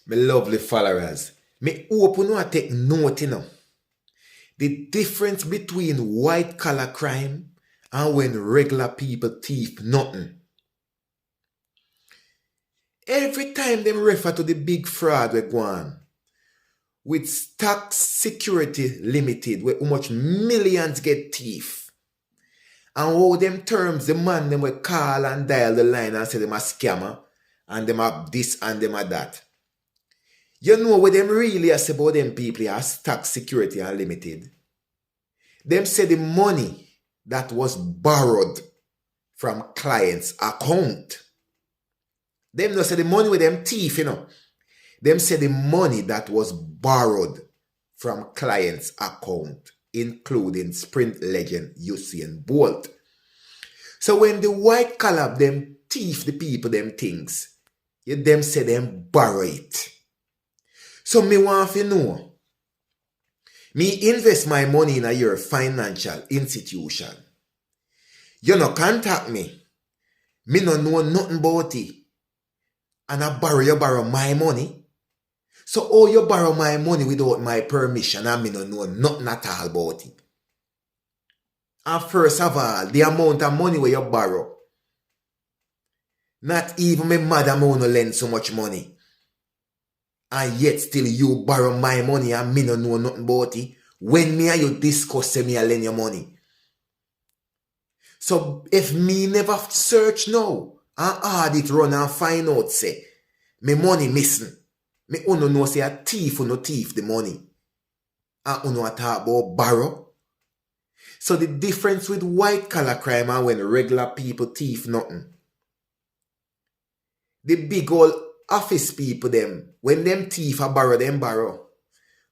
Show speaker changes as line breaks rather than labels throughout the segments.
My lovely followers, me open you and take note, the difference between white collar crime and when regular people thief nothing. Every time them refer to the big fraud we go on, with Stock Security Limited, where how much millions get thief, and how them terms the man them will call and dial the line and say them a scammer, and them a this and them a that. You know what them really say about them people are Stock Security Unlimited. Them say the money that was borrowed from clients' account. Them no say the money with them thief, Them say the money that was borrowed from clients' account, including sprint legend Usain Bolt. So when the white collar them thief the people them things, them say them borrow it. So me want to know, me invest my money in your financial institution. You no contact me. Me no know nothing about it. And you borrow my money. So how you borrow my money without my permission and me no know nothing at all about it. And first of all, the amount of money where you borrow. Not even my mother no lend so much money. And yet still you borrow my money and me no know nothing about it. When me and you discuss say me I lend your money. So if me never search now and audit run and find out say me money missing, me uno know say a thief no thief the money. And uno talk about borrow. So the difference with white collar crime and when regular people thief nothing. The big old office people them, when them thief a borrow, them borrow.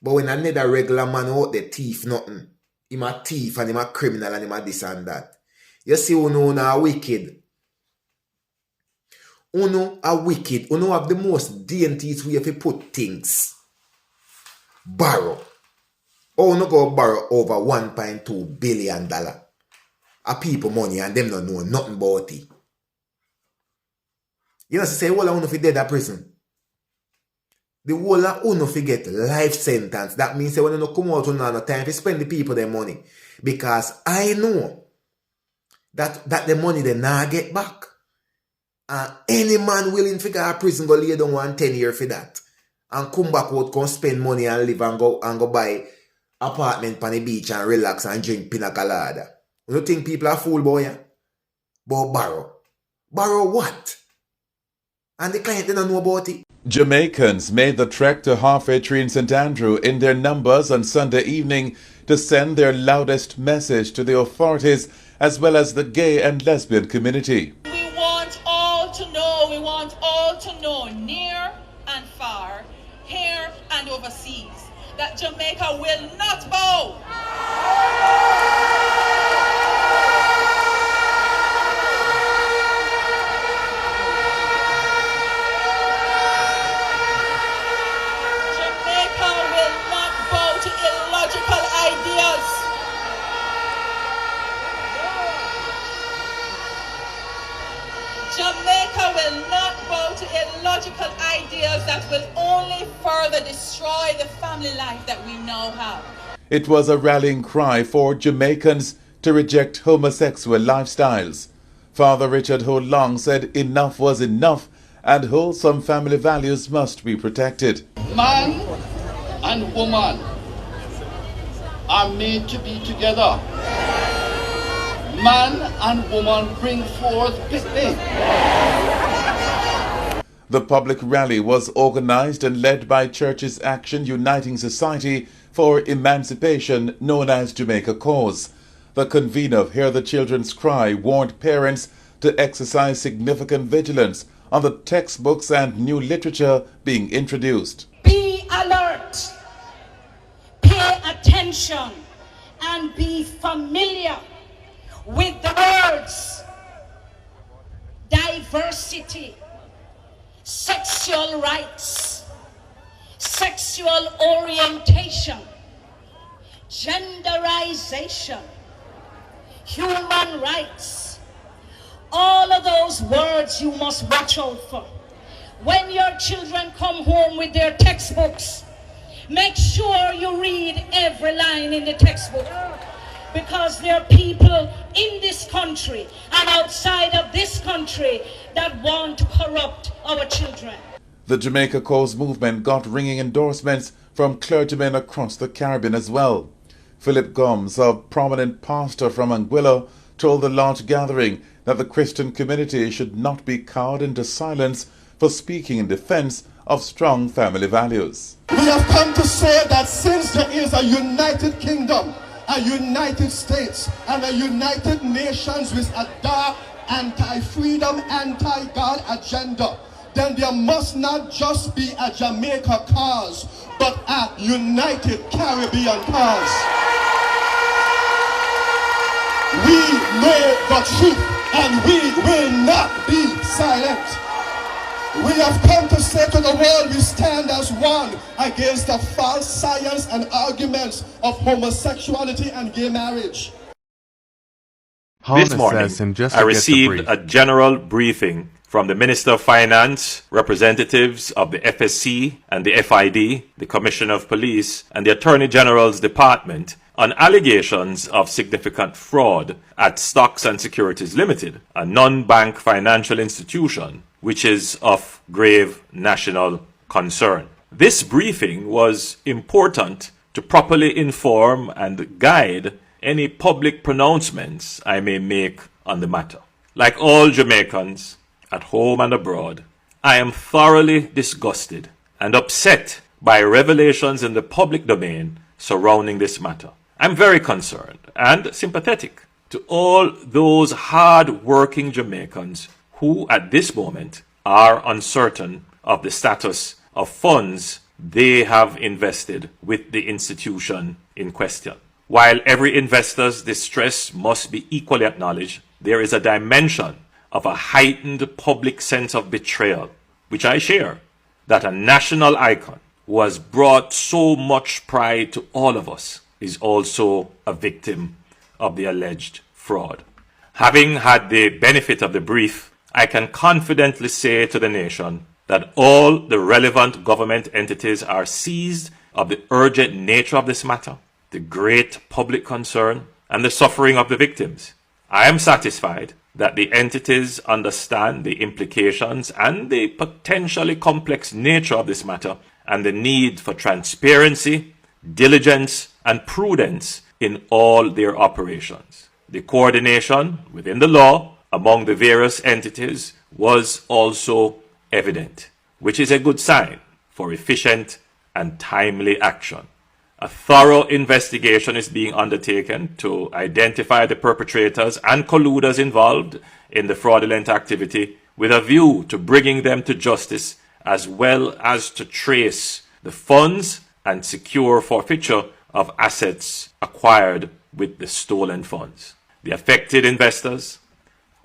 But when another regular man out there thief nothing, him a thief and him a criminal and him a this and that. You see uno a wicked. Uno a wicked. Uno have the most daintiest way to put things. Borrow. Oh, no go borrow over $1.2 billion. A people money and them don't know nothing about it. You know, say, well, I want to dead at prison. The whole of uno get life sentence. That means when you come out, you no time to spend the people their money. Because I know that the money they not get back. And any man willing to go to prison go lay down 10 years for that. And come back out, come spend money and live and go buy apartment on the beach and relax and drink pina colada. You don't think people are fool boy? Yeah? But borrow. Borrow what? And the client didn't know about it.
Jamaicans made the trek to Halfway Tree in St. Andrew in their numbers on Sunday evening to send their loudest message to the authorities as well as the gay and lesbian community.
We want all to know, near and far, here and overseas, that Jamaica will not bow. Jamaica will not bow to illogical ideas that will only further destroy the family life that we now have.
It was a rallying cry for Jamaicans to reject homosexual lifestyles. Father Richard Ho Long said enough was enough and wholesome family values must be protected.
Man and woman are made to be together. Man and woman bring forth picnic.
The public rally was organized and led by Churches Action Uniting Society for Emancipation, known as Jamaica Cause. The convener of Hear the Children's Cry warned parents to exercise significant vigilance on the textbooks and new literature being introduced.
Be alert, pay attention, and be familiar with the words diversity, sexual rights, sexual orientation, genderization, human rights. All of those words you must watch out for. When your children come home with their textbooks, make sure you read every line in the textbook, because there are people in this country and outside of this country that want to corrupt our children.
The Jamaica Cause movement got ringing endorsements from clergymen across the Caribbean as well. Philip Gomes, a prominent pastor from Anguilla, told the large gathering that the Christian community should not be cowed into silence for speaking in defense of strong family values.
We have come to say that since there is a united kingdom, a united states, and a united nations with a dark anti-freedom, anti-God agenda, then there must not just be a Jamaica cause, but a united Caribbean cause. We know the truth, and we will not be silent. We have come to say to the world, we stand as one against the false science and arguments of homosexuality and gay marriage.
This morning, I received a general briefing from the Minister of Finance, representatives of the FSC and the FID, the Commissioner of Police, and the Attorney General's Department on allegations of significant fraud at Stocks and Securities Limited, a non-bank financial institution which is of grave national concern. This briefing was important to properly inform and guide any public pronouncements I may make on the matter. Like all Jamaicans, at home and abroad, I am thoroughly disgusted and upset by revelations in the public domain surrounding this matter. I'm very concerned and sympathetic to all those hard-working Jamaicans who at this moment are uncertain of the status of funds they have invested with the institution in question. While every investor's distress must be equally acknowledged, there is a dimension of a heightened public sense of betrayal, which I share, that a national icon who has brought so much pride to all of us is also a victim of the alleged fraud. Having had the benefit of the brief, I can confidently say to the nation that all the relevant government entities are seized of the urgent nature of this matter, the great public concern, and the suffering of the victims. I am satisfied that the entities understand the implications and the potentially complex nature of this matter and the need for transparency, diligence, and prudence in all their operations. The coordination within the law among the various entities was also evident, which is a good sign for efficient and timely action. A thorough investigation is being undertaken to identify the perpetrators and colluders involved in the fraudulent activity with a view to bringing them to justice, as well as to trace the funds and secure forfeiture of assets acquired with the stolen funds. The affected investors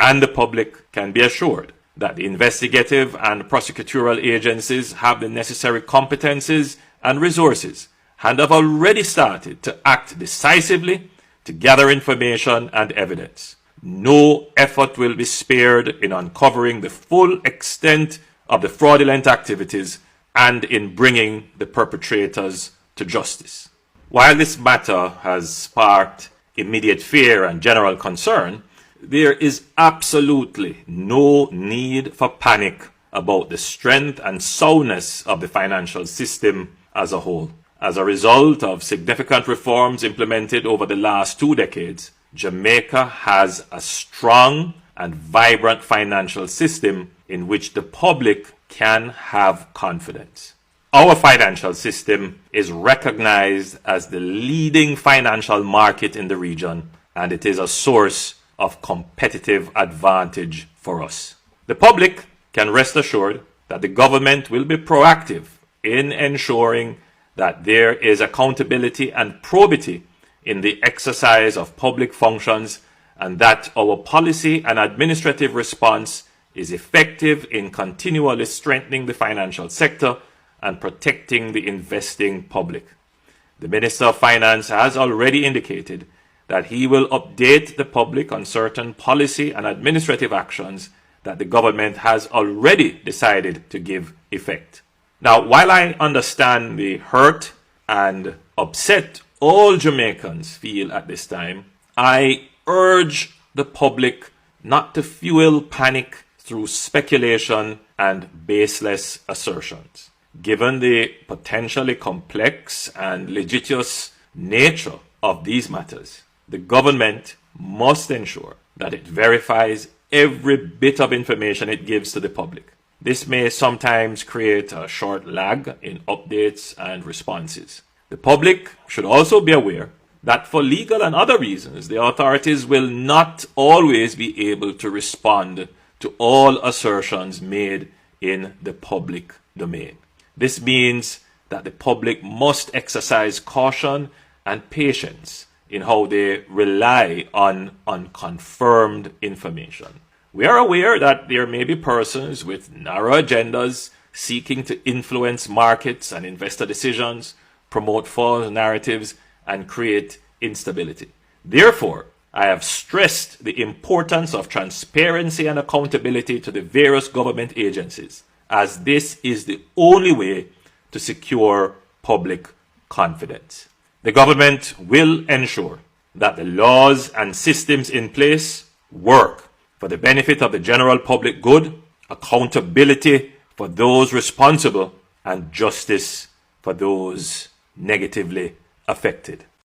and the public can be assured that the investigative and prosecutorial agencies have the necessary competencies and resources and have already started to act decisively to gather information and evidence. No effort will be spared in uncovering the full extent of the fraudulent activities and in bringing the perpetrators to justice. While this matter has sparked immediate fear and general concern, there is absolutely no need for panic about the strength and soundness of the financial system as a whole. As a result of significant reforms implemented over the last 2 decades, Jamaica has a strong and vibrant financial system in which the public can have confidence. Our financial system is recognized as the leading financial market in the region, and it is a source of competitive advantage for us. The public can rest assured that the government will be proactive in ensuring that there is accountability and probity in the exercise of public functions, and that our policy and administrative response is effective in continually strengthening the financial sector and protecting the investing public. The Minister of Finance has already indicated that he will update the public on certain policy and administrative actions that the government has already decided to give effect. Now, while I understand the hurt and upset all Jamaicans feel at this time, I urge the public not to fuel panic through speculation and baseless assertions. Given the potentially complex and litigious nature of these matters, the government must ensure that it verifies every bit of information it gives to the public. This may sometimes create a short lag in updates and responses. The public should also be aware that for legal and other reasons, the authorities will not always be able to respond to all assertions made in the public domain. This means that the public must exercise caution and patience in how they rely on unconfirmed information. We are aware that there may be persons with narrow agendas seeking to influence markets and investor decisions, promote false narratives, and create instability. Therefore, I have stressed the importance of transparency and accountability to the various government agencies, as this is the only way to secure public confidence. The government will ensure that the laws and systems in place work for the benefit of the general public good, accountability for those responsible, and justice for those negatively affected.